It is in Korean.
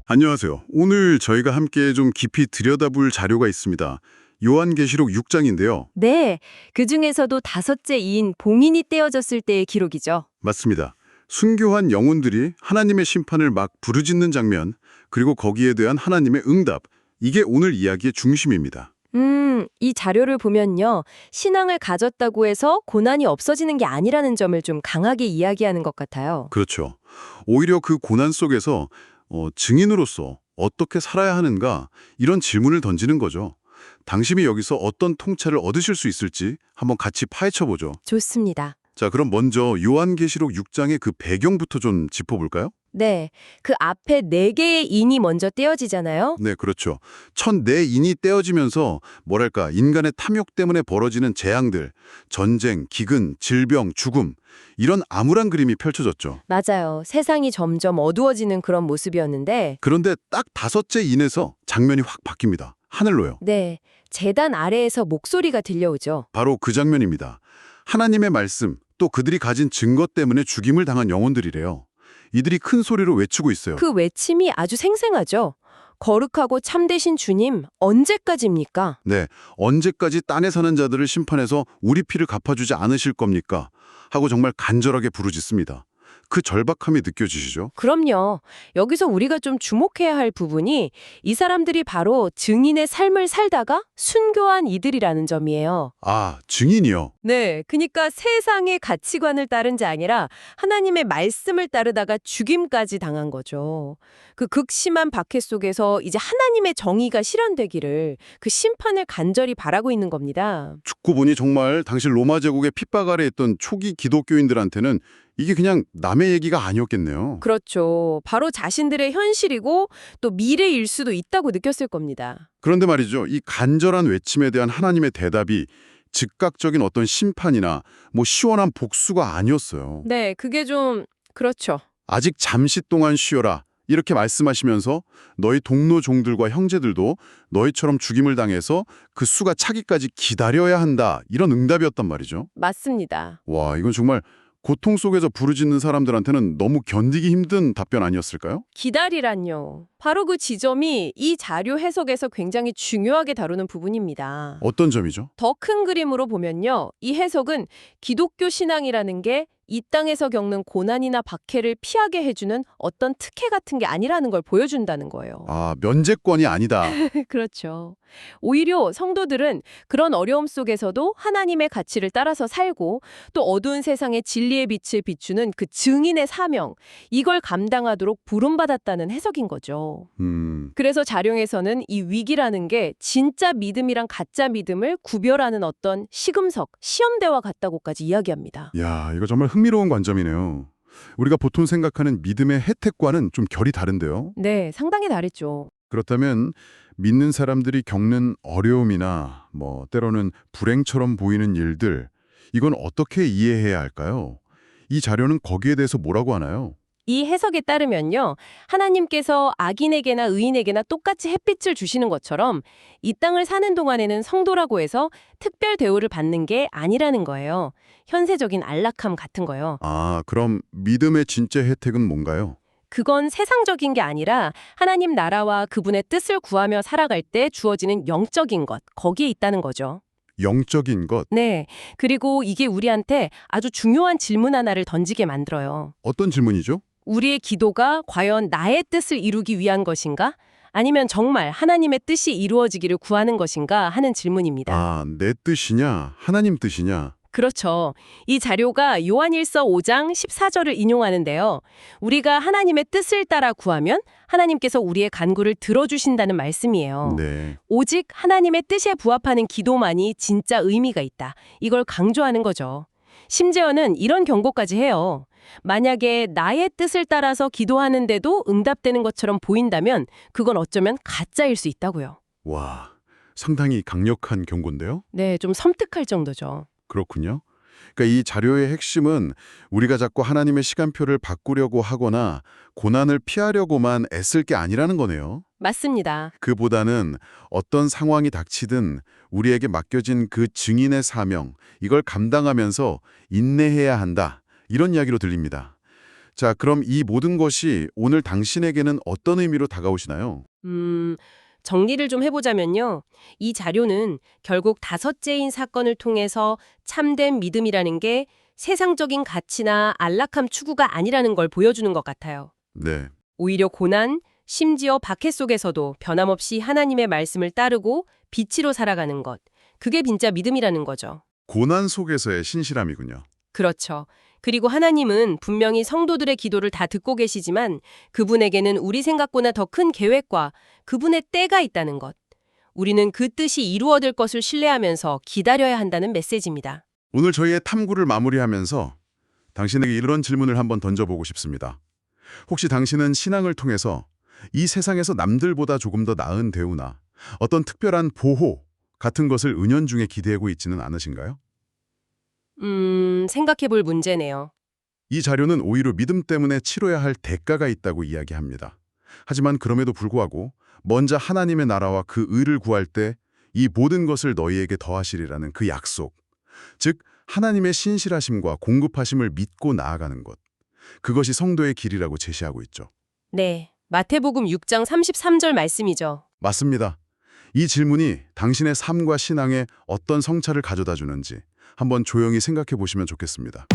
안녕하세요. 오늘 저희가 함께 좀 깊이 들여다볼 자료가 있습니다. 요한계시록 6장인데요. 네, 그 중에서도 다섯째 이인 봉인이 떼어졌을 때의 기록이죠. 맞습니다. 순교한 영혼들이 하나님의 심판을 막 부르짖는 장면, 그리고 거기에 대한 하나님의 응답, 이게 오늘 이야기의 중심입니다. 이 자료를 보면요. 신앙을 가졌다고 해서 고난이 없어지는 게 아니라는 점을 좀 강하게 이야기하는 것 같아요. 그렇죠. 오히려 그 고난 속에서 증인으로서 어떻게 살아야 하는가 이런 질문을 던지는 거죠. 당신이 여기서 어떤 통찰을 얻으실 수 있을지 한번 같이 파헤쳐보죠. 좋습니다. 자, 그럼 먼저 요한계시록 6장의 그 배경부터 좀 짚어볼까요? 네, 그 앞에 네 개의 인이 먼저 떼어지잖아요. 네, 그렇죠. 첫 네 인이 떼어지면서 뭐랄까 인간의 탐욕 때문에 벌어지는 재앙들, 전쟁, 기근, 질병, 죽음 이런 암울한 그림이 펼쳐졌죠. 맞아요. 세상이 점점 어두워지는 그런 모습이었는데 그런데 딱 다섯째 인에서 장면이 확 바뀝니다. 하늘로요. 네, 제단 아래에서 목소리가 들려오죠. 바로 그 장면입니다. 하나님의 말씀, 또 그들이 가진 증거 때문에 죽임을 당한 영혼들이래요. 이들이 큰 소리로 외치고 있어요. 그 외침이 아주 생생하죠. 거룩하고 참되신 주님, 언제까지입니까? 네, 언제까지 딴에 사는 자들을 심판해서 우리 피를 갚아주지 않으실 겁니까? 하고 정말 간절하게 부르짖습니다. 그 절박함이 느껴지시죠? 그럼요. 여기서 우리가 좀 주목해야 할 부분이 이 사람들이 바로 증인의 삶을 살다가 순교한 이들이라는 점이에요. 아, 증인이요. 네, 그러니까 세상의 가치관을 따른 자 아니라 하나님의 말씀을 따르다가 죽임까지 당한 거죠. 그 극심한 박해 속에서 이제 하나님의 정의가 실현되기를 그 심판을 간절히 바라고 있는 겁니다. 죽고 보니 정말 당시 로마 제국의 핍박 아래 있던 초기 기독교인들한테는 이게 그냥 남의 얘기가 아니었겠네요. 그렇죠. 바로 자신들의 현실이고 또 미래일 수도 있다고 느꼈을 겁니다. 그런데 말이죠. 이 간절한 외침에 대한 하나님의 대답이 즉각적인 어떤 심판이나 뭐 시원한 복수가 아니었어요. 네, 그게 좀 그렇죠. 아직 잠시 동안 쉬어라. 이렇게 말씀하시면서 너희 동료 종들과 형제들도 너희처럼 죽임을 당해서 그 수가 차기까지 기다려야 한다. 이런 응답이었단 말이죠. 맞습니다. 와, 이건 정말 고통 속에서 부르짖는 사람들한테는 너무 견디기 힘든 답변 아니었을까요? 기다리란요. 바로 그 지점이 이 자료 해석에서 굉장히 중요하게 다루는 부분입니다. 어떤 점이죠? 더 큰 그림으로 보면요. 이 해석은 기독교 신앙이라는 게 이 땅에서 겪는 고난이나 박해를 피하게 해주는 어떤 특혜 같은 게 아니라는 걸 보여준다는 거예요. 아, 면제권이 아니다. 그렇죠. 오히려 성도들은 그런 어려움 속에서도 하나님의 가치를 따라서 살고 또 어두운 세상의 진리의 빛을 비추는 그 증인의 사명, 이걸 감당하도록 부름받았다는 해석인 거죠. 그래서 자룡에서는 이 위기라는 게 진짜 믿음이랑 가짜 믿음을 구별하는 어떤 시금석, 시험대와 같다고까지 이야기합니다. 야, 이거 정말 흥미로운 관점이네요. 우리가 보통 생각하는 믿음의 혜택과는 좀 결이 다른데요. 네, 상당히 다르죠. 그렇다면 믿는 사람들이 겪는 어려움이나 때로는 불행처럼 보이는 일들, 이건 어떻게 이해해야 할까요? 이 자료는 거기에 대해서 뭐라고 하나요? 이 해석에 따르면요. 하나님께서 악인에게나 의인에게나 똑같이 햇빛을 주시는 것처럼 이 땅을 사는 동안에는 성도라고 해서 특별 대우를 받는 게 아니라는 거예요. 현세적인 안락함 같은 거요. 아, 그럼 믿음의 진짜 혜택은 뭔가요? 그건 세상적인 게 아니라 하나님 나라와 그분의 뜻을 구하며 살아갈 때 주어지는 영적인 것, 거기에 있다는 거죠. 영적인 것, 네. 그리고 이게 우리한테 아주 중요한 질문 하나를 던지게 만들어요. 어떤 질문이죠? 우리의 기도가 과연 나의 뜻을 이루기 위한 것인가? 아니면 정말 하나님의 뜻이 이루어지기를 구하는 것인가 하는 질문입니다. 아, 내 뜻이냐, 하나님 뜻이냐? 그렇죠. 이 자료가 요한일서 5장 14절을 인용하는데요. 우리가 하나님의 뜻을 따라 구하면 하나님께서 우리의 간구를 들어주신다는 말씀이에요. 네. 오직 하나님의 뜻에 부합하는 기도만이 진짜 의미가 있다. 이걸 강조하는 거죠. 심지어는 이런 경고까지 해요. 만약에 나의 뜻을 따라서 기도하는데도 응답되는 것처럼 보인다면 그건 어쩌면 가짜일 수 있다고요. 와, 상당히 강력한 경고인데요? 네, 좀 섬뜩할 정도죠. 그렇군요. 그러니까 이 자료의 핵심은 우리가 자꾸 하나님의 시간표를 바꾸려고 하거나 고난을 피하려고만 애쓸 게 아니라는 거네요. 맞습니다. 그보다는 어떤 상황이 닥치든 우리에게 맡겨진 그 증인의 사명, 이걸 감당하면서 인내해야 한다. 이런 이야기로 들립니다. 자, 그럼 이 모든 것이 오늘 당신에게는 어떤 의미로 다가오시나요? 정리를 좀 해보자면요. 이 자료는 결국 다섯째인 사건을 통해서 참된 믿음이라는 게 세상적인 가치나 안락함 추구가 아니라는 걸 보여주는 것 같아요. 네. 오히려 고난, 심지어 박해 속에서도 변함없이 하나님의 말씀을 따르고 빛으로 살아가는 것. 그게 진짜 믿음이라는 거죠. 고난 속에서의 신실함이군요. 그렇죠. 그리고 하나님은 분명히 성도들의 기도를 다 듣고 계시지만 그분에게는 우리 생각보다 더 큰 계획과 그분의 때가 있다는 것. 우리는 그 뜻이 이루어질 것을 신뢰하면서 기다려야 한다는 메시지입니다. 오늘 저희의 탐구를 마무리하면서 당신에게 이런 질문을 한번 던져보고 싶습니다. 혹시 당신은 신앙을 통해서 이 세상에서 남들보다 조금 더 나은 대우나 어떤 특별한 보호 같은 것을 은연중에 기대하고 있지는 않으신가요? 생각해 볼 문제네요. 이 자료는 오히려 믿음 때문에 치러야 할 대가가 있다고 이야기합니다. 하지만 그럼에도 불구하고 먼저 하나님의 나라와 그 의를 구할 때 이 모든 것을 너희에게 더하시리라는 그 약속, 즉 하나님의 신실하심과 공급하심을 믿고 나아가는 것, 그것이 성도의 길이라고 제시하고 있죠. 네, 마태복음 6장 33절 말씀이죠. 맞습니다. 이 질문이 당신의 삶과 신앙에 어떤 성찰을 가져다 주는지 한번 조용히 생각해 보시면 좋겠습니다.